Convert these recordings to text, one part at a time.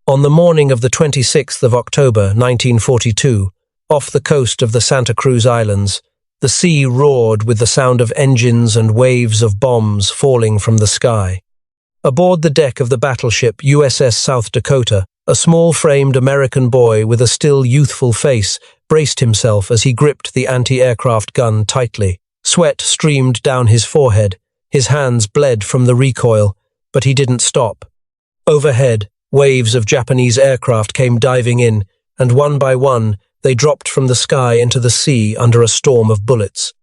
On the morning of the 26th of October, 1942, off the coast of the Santa Cruz Islands, the sea roared with the sound of engines and waves of bombs falling from the sky. Aboard the deck of the battleship USS South Dakota, a small-framed American boy with a still youthful face braced himself as he gripped the anti-aircraft gun tightly. Sweat streamed down his forehead, his hands bled from the recoil, but he didn't stop. Overhead, waves of Japanese aircraft came diving in, and one by one, they dropped from the sky into the sea under a storm of bullets.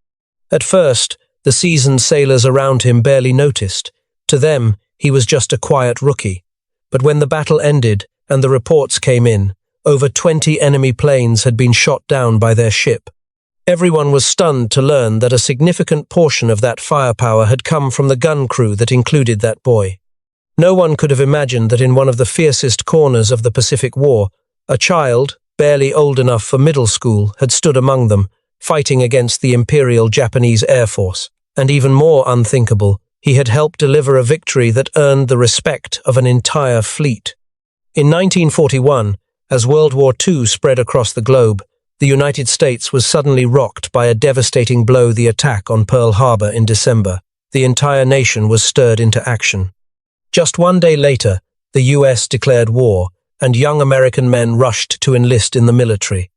At first, the seasoned sailors around him barely noticed. To them, he was just a quiet rookie. But when the battle ended and the reports came in, over 20 enemy planes had been shot down by their ship. Everyone was stunned to learn that a significant portion of that firepower had come from the gun crew that included that boy. No one could have imagined that in one of the fiercest corners of the Pacific War, a child, barely old enough for middle school, had stood among them, fighting against the Imperial Japanese Air Force. And even more unthinkable, he had helped deliver a victory that earned the respect of an entire fleet. In 1941, as World War II spread across the globe, the United States was suddenly rocked by a devastating blow: the attack on Pearl Harbor in December. The entire nation was stirred into action. Just one day later, the US declared war, and young American men rushed to enlist in the military.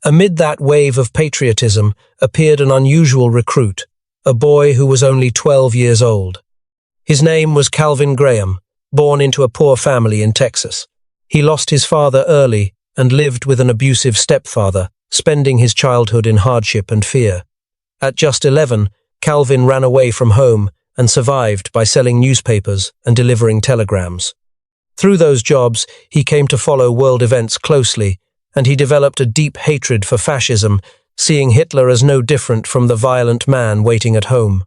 Amid that wave of patriotism appeared an unusual recruit, a boy who was only 12 years old. His name was Calvin Graham, born into a poor family in Texas. He lost his father early and lived with an abusive stepfather, spending his childhood in hardship and fear. At just 11, Calvin ran away from home and survived by selling newspapers and delivering telegrams. Through those jobs, he came to follow world events closely, and he developed a deep hatred for fascism, seeing Hitler as no different from the violent man waiting at home.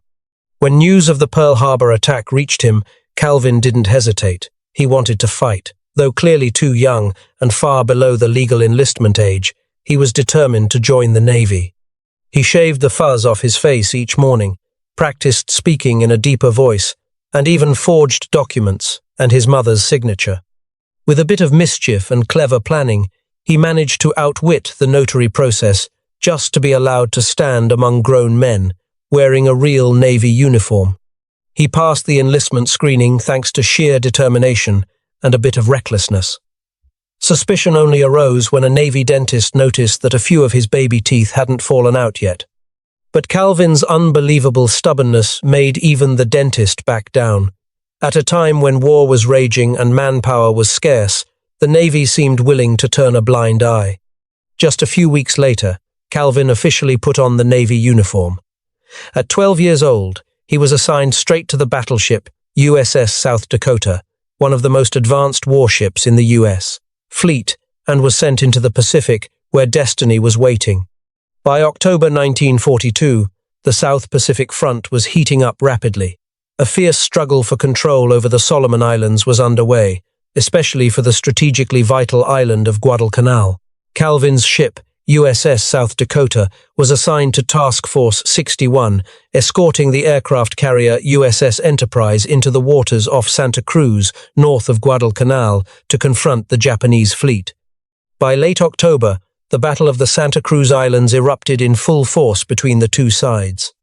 When news of the Pearl Harbor attack reached him, Calvin didn't hesitate. He wanted to fight. Though clearly too young and far below the legal enlistment age, he was determined to join the Navy. He shaved the fuzz off his face each morning, practiced speaking in a deeper voice, and even forged documents and his mother's signature. With a bit of mischief and clever planning, he managed to outwit the notary process just to be allowed to stand among grown men, wearing a real Navy uniform. He passed the enlistment screening thanks to sheer determination and a bit of recklessness. Suspicion only arose when a Navy dentist noticed that a few of his baby teeth hadn't fallen out yet. But Calvin's unbelievable stubbornness made even the dentist back down. At a time when war was raging and manpower was scarce, the Navy seemed willing to turn a blind eye. Just a few weeks later, Calvin officially put on the Navy uniform. At 12 years old, he was assigned straight to the battleship USS South Dakota, one of the most advanced warships in the U.S. fleet, and was sent into the Pacific, where destiny was waiting. By October 1942, the South Pacific Front was heating up rapidly. A fierce struggle for control over the Solomon Islands was underway, especially for the strategically vital island of Guadalcanal. Calvin's ship, USS South Dakota, was assigned to Task Force 61, escorting the aircraft carrier USS Enterprise into the waters off Santa Cruz, north of Guadalcanal, to confront the Japanese fleet. By late October, the Battle of the Santa Cruz Islands erupted in full force between the two sides.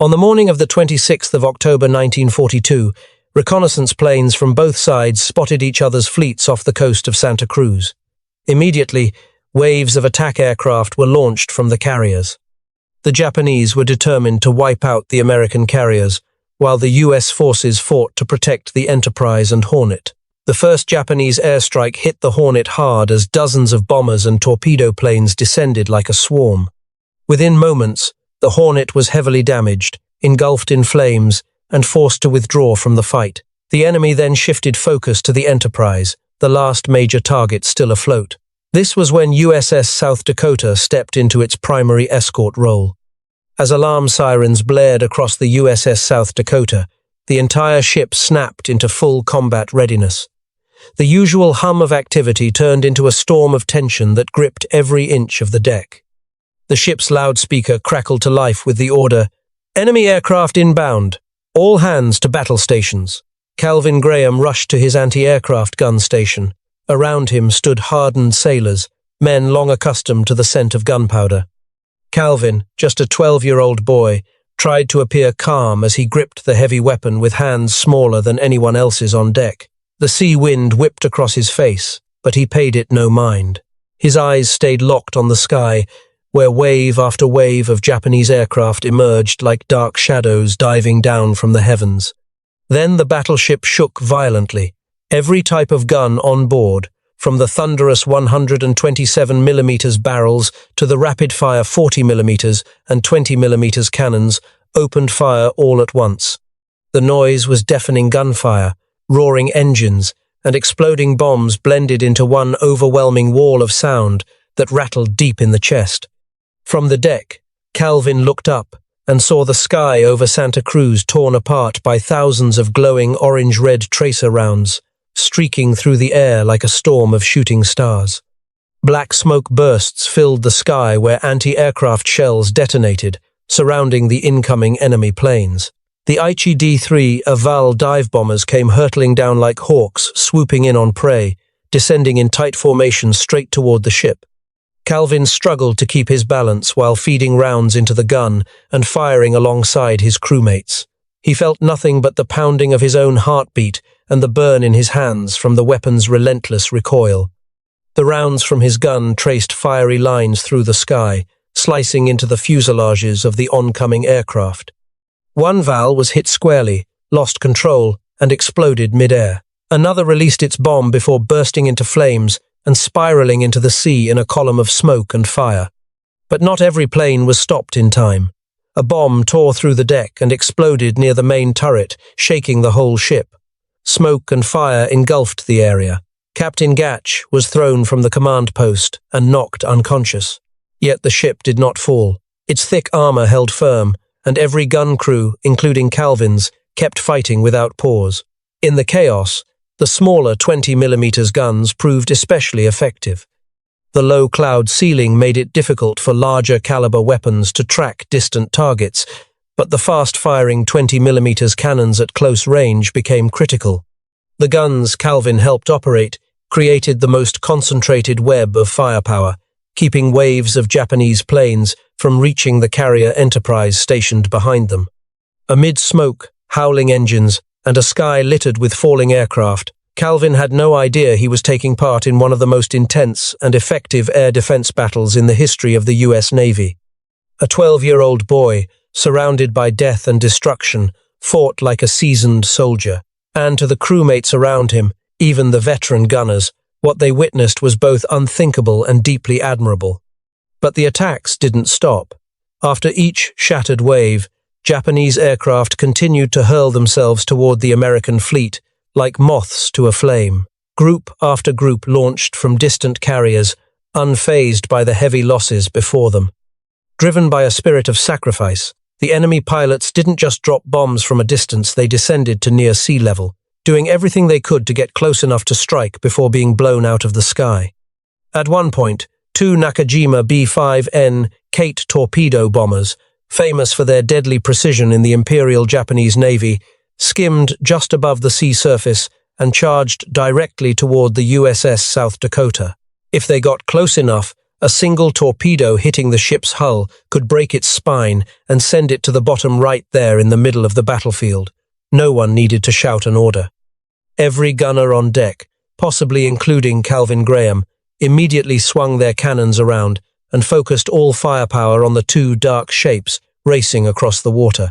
On the morning of the 26th of October 1942, reconnaissance planes from both sides spotted each other's fleets off the coast of Santa Cruz. Immediately, waves of attack aircraft were launched from the carriers. The Japanese were determined to wipe out the American carriers, while the U.S. forces fought to protect the Enterprise and Hornet. The first Japanese airstrike hit the Hornet hard as dozens of bombers and torpedo planes descended like a swarm. Within moments, the Hornet was heavily damaged, engulfed in flames, and forced to withdraw from the fight. The enemy then shifted focus to the Enterprise, the last major target still afloat. This was when USS South Dakota stepped into its primary escort role. As alarm sirens blared across the USS South Dakota, the entire ship snapped into full combat readiness. The usual hum of activity turned into a storm of tension that gripped every inch of the deck. The ship's loudspeaker crackled to life with the order, "Enemy aircraft inbound. All hands to battle stations." Calvin Graham rushed to his anti-aircraft gun station, Around him stood hardened sailors, men long accustomed to the scent of gunpowder. Calvin, just a 12-year-old boy, tried to appear calm as he gripped the heavy weapon with hands smaller than anyone else's on deck. The sea wind whipped across his face, but he paid it no mind. His eyes stayed locked on the sky, where wave after wave of Japanese aircraft emerged like dark shadows diving down from the heavens. Then the battleship shook violently. Every type of gun on board, from the thunderous 127mm barrels to the rapid-fire 40mm and 20mm cannons, opened fire all at once. The noise was deafening gunfire, roaring engines, and exploding bombs blended into one overwhelming wall of sound that rattled deep in the chest. From the deck, Calvin looked up and saw the sky over Santa Cruz torn apart by thousands of glowing orange-red tracer rounds, streaking through the air like a storm of shooting stars. Black smoke bursts filled the sky where anti-aircraft shells detonated, surrounding the incoming enemy planes. The Aichi D-3 Naval dive bombers came hurtling down like hawks, swooping in on prey, descending in tight formation straight toward the ship. Calvin struggled to keep his balance while feeding rounds into the gun and firing alongside his crewmates. He felt nothing but the pounding of his own heartbeat and the burn in his hands from the weapon's relentless recoil. The rounds from his gun traced fiery lines through the sky, slicing into the fuselages of the oncoming aircraft. One Val was hit squarely, lost control, and exploded mid-air. Another released its bomb before bursting into flames and spiraling into the sea in a column of smoke and fire. But not every plane was stopped in time. A bomb tore through the deck and exploded near the main turret, shaking the whole ship. Smoke and fire engulfed the area. Captain Gatch was thrown from the command post and knocked unconscious. Yet the ship did not fall. Its thick armor held firm, and every gun crew, including Calvin's, kept fighting without pause. In the chaos, the smaller 20mm guns proved especially effective. The low cloud ceiling made it difficult for larger caliber weapons to track distant targets, but the fast-firing 20mm cannons at close range became critical. The guns Calvin helped operate created the most concentrated web of firepower, keeping waves of Japanese planes from reaching the carrier Enterprise stationed behind them. Amid smoke, howling engines, and a sky littered with falling aircraft, Calvin had no idea he was taking part in one of the most intense and effective air defense battles in the history of the U.S. Navy. A 12-year-old boy, surrounded by death and destruction, fought like a seasoned soldier. And to the crewmates around him, even the veteran gunners, what they witnessed was both unthinkable and deeply admirable. But the attacks didn't stop. After each shattered wave, Japanese aircraft continued to hurl themselves toward the American fleet, like moths to a flame. Group after group launched from distant carriers, unfazed by the heavy losses before them. Driven by a spirit of sacrifice, the enemy pilots didn't just drop bombs from a distance, they descended to near sea level, doing everything they could to get close enough to strike before being blown out of the sky. At one point, two Nakajima B-5N Kate torpedo bombers, famous for their deadly precision in the Imperial Japanese Navy, skimmed just above the sea surface and charged directly toward the USS South Dakota. If they got close enough, a single torpedo hitting the ship's hull could break its spine and send it to the bottom right there in the middle of the battlefield. No one needed to shout an order. Every gunner on deck, possibly including Calvin Graham, immediately swung their cannons around and focused all firepower on the two dark shapes racing across the water.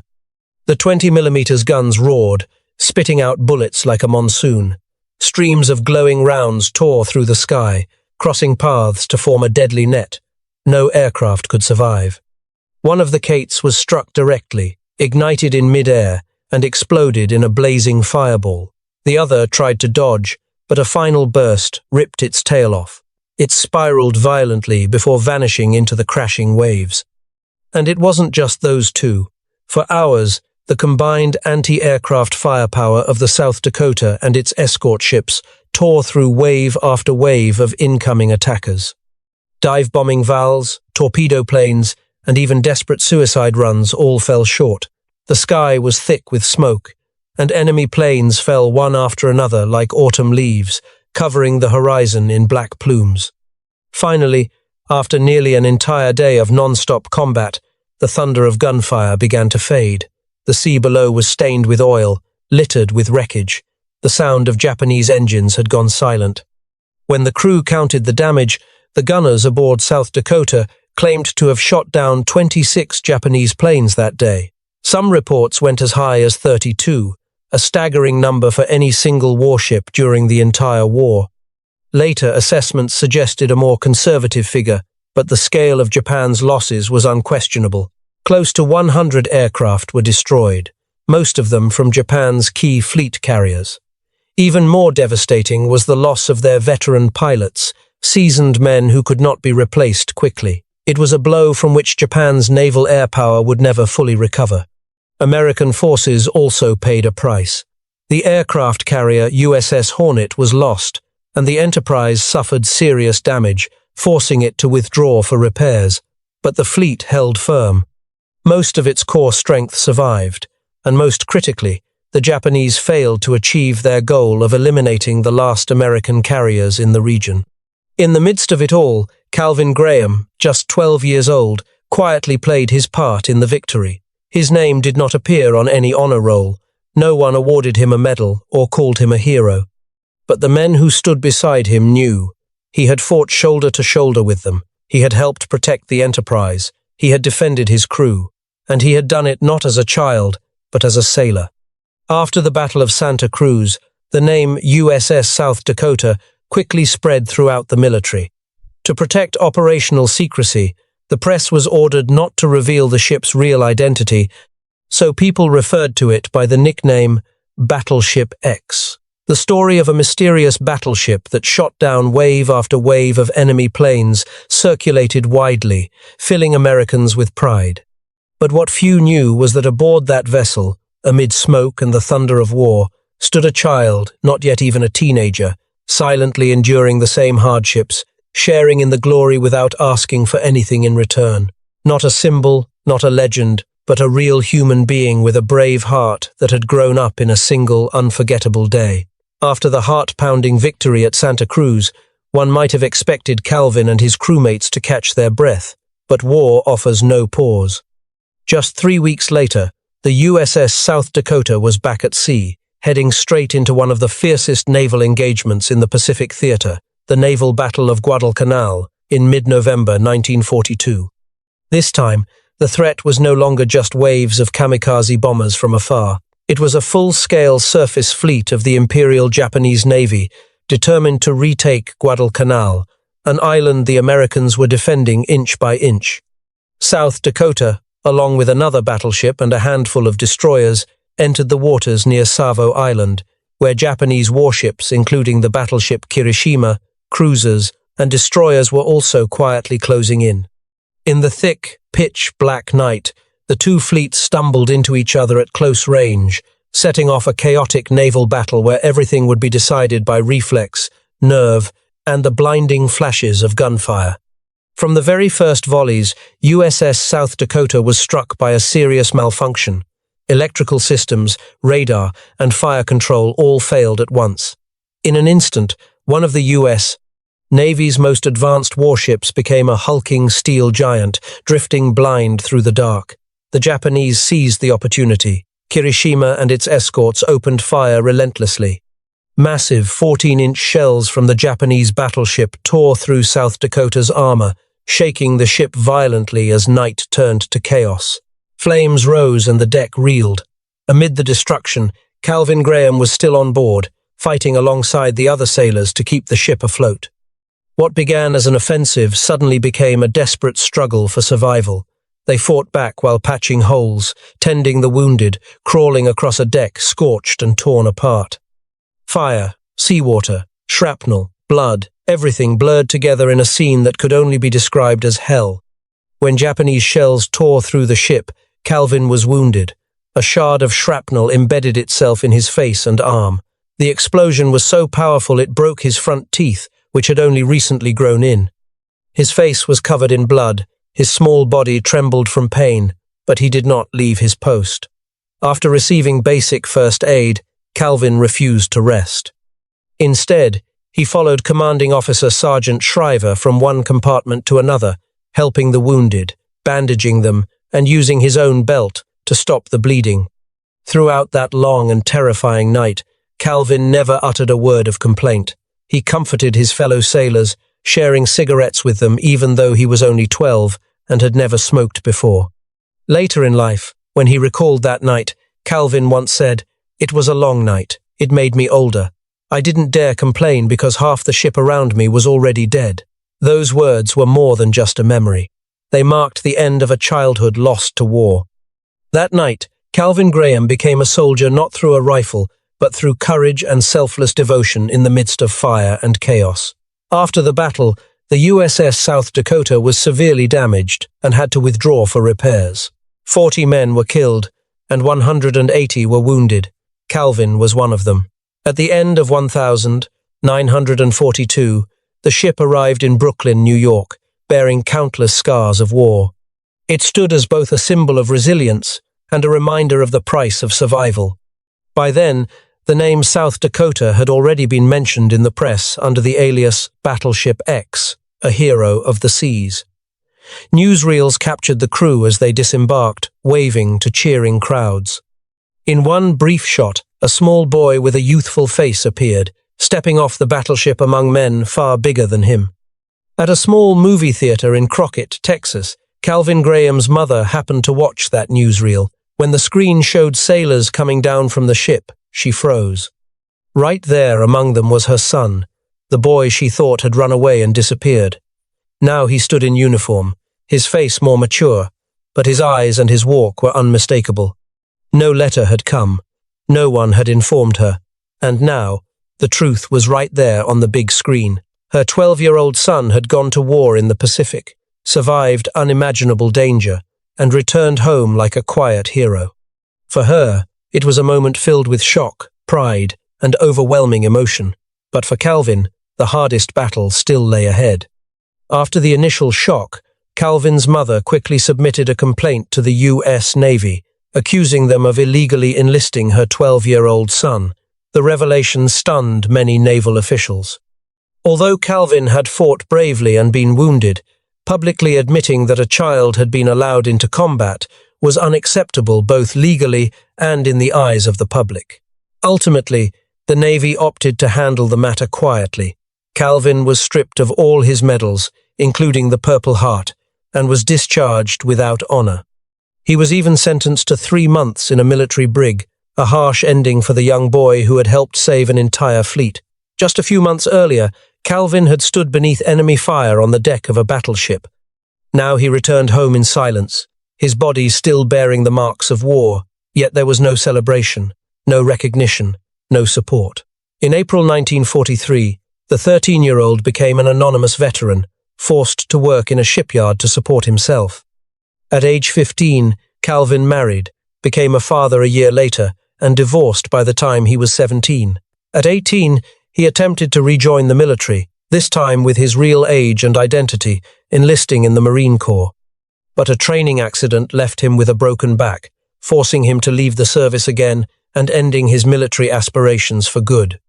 The 20mm guns roared, spitting out bullets like a monsoon. Streams of glowing rounds tore through the sky, crossing paths to form a deadly net. No aircraft could survive. One of the Kates was struck directly, ignited in mid-air, and exploded in a blazing fireball. The other tried to dodge, but a final burst ripped its tail off. It spiraled violently before vanishing into the crashing waves. And it wasn't just those two. For hours, the combined anti-aircraft firepower of the South Dakota and its escort ships tore through wave after wave of incoming attackers. Dive-bombing Vals, torpedo planes, and even desperate suicide runs all fell short. The sky was thick with smoke, and enemy planes fell one after another like autumn leaves, covering the horizon in black plumes. Finally, after nearly an entire day of non-stop combat, the thunder of gunfire began to fade. The sea below was stained with oil, littered with wreckage. The sound of Japanese engines had gone silent. When the crew counted the damage, the gunners aboard South Dakota claimed to have shot down 26 Japanese planes that day. Some reports went as high as 32, a staggering number for any single warship during the entire war. Later assessments suggested a more conservative figure, but the scale of Japan's losses was unquestionable. Close to 100 aircraft were destroyed, most of them from Japan's key fleet carriers. Even more devastating was the loss of their veteran pilots, seasoned men who could not be replaced quickly. It was a blow from which Japan's naval air power would never fully recover. American forces also paid a price. The aircraft carrier USS Hornet was lost, and the Enterprise suffered serious damage, forcing it to withdraw for repairs. But the fleet held firm. Most of its core strength survived, and most critically, the Japanese failed to achieve their goal of eliminating the last American carriers in the region. In the midst of it all, Calvin Graham, just 12 years old, quietly played his part in the victory. His name did not appear on any honor roll. No one awarded him a medal or called him a hero. But the men who stood beside him knew. He had fought shoulder to shoulder with them. He had helped protect the Enterprise. He had defended his crew. And he had done it not as a child, but as a sailor. After the Battle of Santa Cruz, the name USS South Dakota quickly spread throughout the military. To protect operational secrecy, the press was ordered not to reveal the ship's real identity, so people referred to it by the nickname Battleship X. The story of a mysterious battleship that shot down wave after wave of enemy planes circulated widely, filling Americans with pride. But what few knew was that aboard that vessel, amid smoke and the thunder of war, stood a child, not yet even a teenager, silently enduring the same hardships, sharing in the glory without asking for anything in return. Not a symbol, not a legend, but a real human being with a brave heart that had grown up in a single, unforgettable day. After the heart-pounding victory at Santa Cruz, one might have expected Calvin and his crewmates to catch their breath, but war offers no pause. Just 3 weeks later, the USS South Dakota was back at sea, heading straight into one of the fiercest naval engagements in the Pacific Theater, the naval battle of Guadalcanal, in mid-November 1942. This time, the threat was no longer just waves of kamikaze bombers from afar. It was a full-scale surface fleet of the Imperial Japanese Navy, determined to retake Guadalcanal, an island the Americans were defending inch by inch. South Dakota, along with another battleship and a handful of destroyers, entered the waters near Savo Island, where Japanese warships, including the battleship Kirishima, cruisers, and destroyers were also quietly closing in. In the thick, pitch-black night, the two fleets stumbled into each other at close range, setting off a chaotic naval battle where everything would be decided by reflex, nerve, and the blinding flashes of gunfire. From the very first volleys, USS South Dakota was struck by a serious malfunction. Electrical systems, radar, and fire control all failed at once. In an instant, one of the U.S. Navy's most advanced warships became a hulking steel giant, drifting blind through the dark. The Japanese seized the opportunity. Kirishima and its escorts opened fire relentlessly. Massive 14-inch shells from the Japanese battleship tore through South Dakota's armor, shaking the ship violently as night turned to chaos. Flames rose and the deck reeled. Amid the destruction, Calvin Graham was still on board, fighting alongside the other sailors to keep the ship afloat. What began as an offensive suddenly became a desperate struggle for survival. They fought back while patching holes, tending the wounded, crawling across a deck scorched and torn apart. Fire, seawater, shrapnel, blood, everything blurred together in a scene that could only be described as hell. When Japanese shells tore through the ship, Calvin was wounded. A shard of shrapnel embedded itself in his face and arm. The explosion was so powerful it broke his front teeth, which had only recently grown in. His face was covered in blood, his small body trembled from pain, but he did not leave his post. After receiving basic first aid, Calvin refused to rest. Instead, He followed Commanding Officer Sergeant Shriver from one compartment to another, helping the wounded, bandaging them, and using his own belt to stop the bleeding. Throughout that long and terrifying night, Calvin never uttered a word of complaint. He comforted his fellow sailors, sharing cigarettes with them even though he was only 12 and had never smoked before. Later in life, when he recalled that night, Calvin once said, "It was a long night. It made me older. I didn't dare complain because half the ship around me was already dead." Those words were more than just a memory. They marked the end of a childhood lost to war. That night, Calvin Graham became a soldier not through a rifle, but through courage and selfless devotion in the midst of fire and chaos. After the battle, the USS South Dakota was severely damaged and had to withdraw for repairs. 40 men were killed, and 180 were wounded. Calvin was one of them. At the end of 1942, the ship arrived in Brooklyn, New York, bearing countless scars of war. It stood as both a symbol of resilience and a reminder of the price of survival. By then, the name South Dakota had already been mentioned in the press under the alias Battleship X, a hero of the seas. Newsreels captured the crew as they disembarked, waving to cheering crowds. In one brief shot, a small boy with a youthful face appeared, stepping off the battleship among men far bigger than him. At a small movie theater in Crockett, Texas, Calvin Graham's mother happened to watch that newsreel. When the screen showed sailors coming down from the ship, she froze. Right there among them was her son, the boy she thought had run away and disappeared. Now he stood in uniform, his face more mature, but his eyes and his walk were unmistakable. No letter had come, no one had informed her, and now, the truth was right there on the big screen. Her 12-year-old son had gone to war in the Pacific, survived unimaginable danger, and returned home like a quiet hero. For her, it was a moment filled with shock, pride, and overwhelming emotion. But for Calvin, the hardest battle still lay ahead. After the initial shock, Calvin's mother quickly submitted a complaint to the U.S. Navy, accusing them of illegally enlisting her 12-year-old son. The revelation stunned many naval officials. Although Calvin had fought bravely and been wounded, publicly admitting that a child had been allowed into combat was unacceptable both legally and in the eyes of the public. Ultimately, the Navy opted to handle the matter quietly. Calvin was stripped of all his medals, including the Purple Heart, and was discharged without honor. He was even sentenced to 3 months in a military brig, a harsh ending for the young boy who had helped save an entire fleet. Just a few months earlier, Calvin had stood beneath enemy fire on the deck of a battleship. Now he returned home in silence, his body still bearing the marks of war, yet there was no celebration, no recognition, no support. In April 1943, the 13-year-old became an anonymous veteran, forced to work in a shipyard to support himself. At age 15, Calvin married, became a father a year later, and divorced by the time he was 17. At 18, he attempted to rejoin the military, this time with his real age and identity, enlisting in the Marine Corps. But a training accident left him with a broken back, forcing him to leave the service again and ending his military aspirations for good.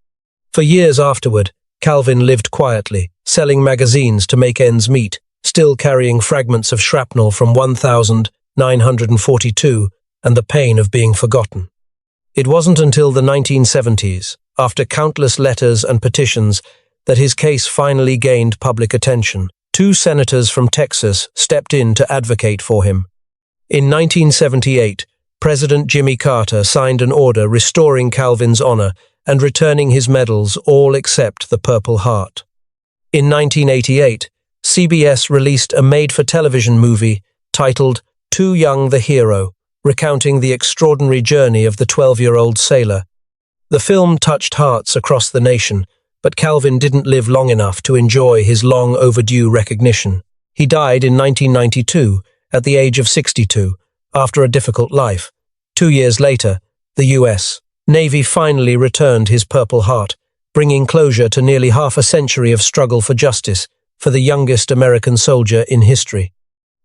For years afterward, Calvin lived quietly, selling magazines to make ends meet, still carrying fragments of shrapnel from 1942 and the pain of being forgotten. It wasn't until the 1970s, after countless letters and petitions, that his case finally gained public attention. 2 senators from Texas stepped in to advocate for him. In 1978, President Jimmy Carter signed an order restoring Calvin's honor and returning his medals, all except the Purple Heart. In 1988, CBS released a made-for-television movie titled Too Young the Hero, recounting the extraordinary journey of the 12-year-old sailor. The film touched hearts across the nation, but Calvin didn't live long enough to enjoy his long-overdue recognition. He died in 1992, at the age of 62, after a difficult life. 2 years later, the U.S. Navy finally returned his Purple Heart, bringing closure to nearly half a century of struggle for justice for the youngest American soldier in history.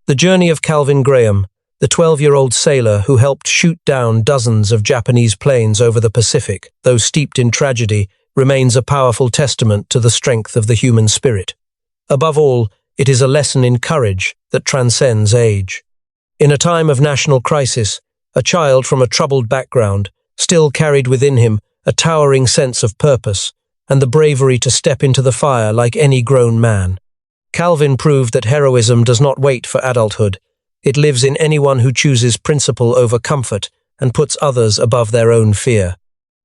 The journey of Calvin Graham, the 12-year-old sailor who helped shoot down dozens of Japanese planes over the Pacific, though steeped in tragedy, remains a powerful testament to the strength of the human spirit. Above all, it is a lesson in courage that transcends age. In a time of national crisis, a child from a troubled background still carried within him a towering sense of purpose and the bravery to step into the fire like any grown man. Calvin proved that heroism does not wait for adulthood. It lives in anyone who chooses principle over comfort and puts others above their own fear.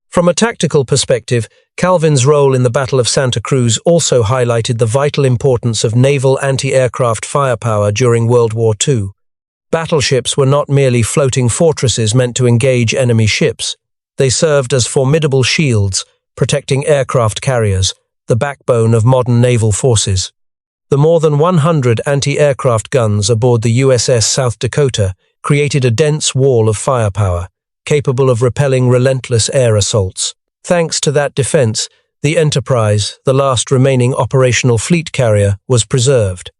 From a tactical perspective, Calvin's role in the Battle of Santa Cruz also highlighted the vital importance of naval anti-aircraft firepower during World War II. Battleships were not merely floating fortresses meant to engage enemy ships. They served as formidable shields, protecting aircraft carriers, the backbone of modern naval forces. The more than 100 anti-aircraft guns aboard the USS South Dakota created a dense wall of firepower, capable of repelling relentless air assaults. Thanks to that defense, the Enterprise, the last remaining operational fleet carrier, was preserved.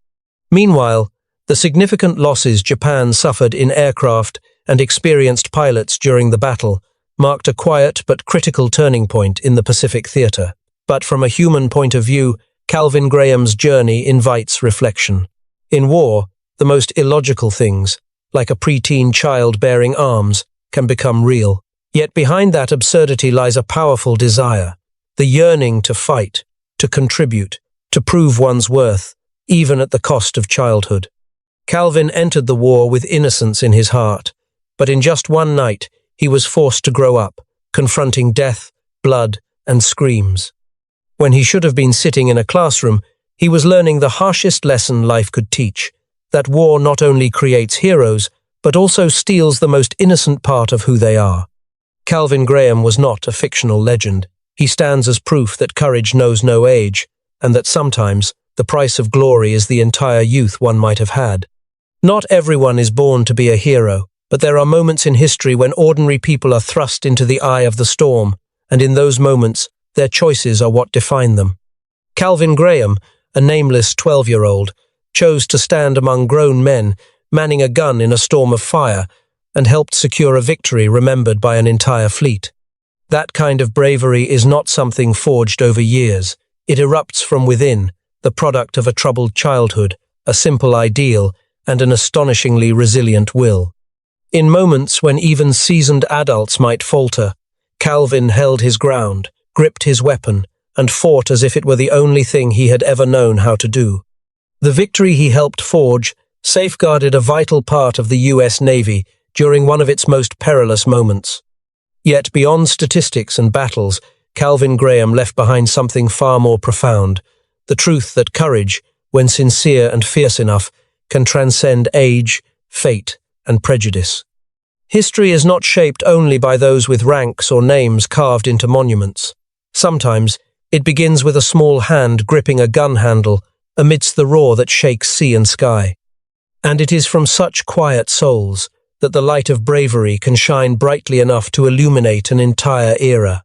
Meanwhile, the significant losses Japan suffered in aircraft and experienced pilots during the battle marked a quiet but critical turning point in the Pacific theater. But from a human point of view, Calvin Graham's journey invites reflection. In war, the most illogical things, like a preteen child bearing arms, can become real. Yet behind that absurdity lies a powerful desire, the yearning to fight, to contribute, to prove one's worth, even at the cost of childhood. Calvin entered the war with innocence in his heart, but in just one night he was forced to grow up, confronting death, blood, and screams. When he should have been sitting in a classroom, he was learning the harshest lesson life could teach, that war not only creates heroes, but also steals the most innocent part of who they are. Calvin Graham was not a fictional legend. He stands as proof that courage knows no age, and that sometimes the price of glory is the entire youth one might have had. Not everyone is born to be a hero, but there are moments in history when ordinary people are thrust into the eye of the storm, and in those moments, their choices are what define them. Calvin Graham, a nameless 12-year-old, chose to stand among grown men, manning a gun in a storm of fire, and helped secure a victory remembered by an entire fleet. That kind of bravery is not something forged over years. It erupts from within, the product of a troubled childhood, a simple ideal, and an astonishingly resilient will. In moments when even seasoned adults might falter, Calvin held his ground, gripped his weapon, and fought as if it were the only thing he had ever known how to do. The victory he helped forge safeguarded a vital part of the U.S. Navy during one of its most perilous moments. Yet beyond statistics and battles, Calvin Graham left behind something far more profound, the truth that courage, when sincere and fierce enough, can transcend age, fate, and prejudice. History is not shaped only by those with ranks or names carved into monuments. Sometimes, it begins with a small hand gripping a gun handle amidst the roar that shakes sea and sky. And it is from such quiet souls that the light of bravery can shine brightly enough to illuminate an entire era.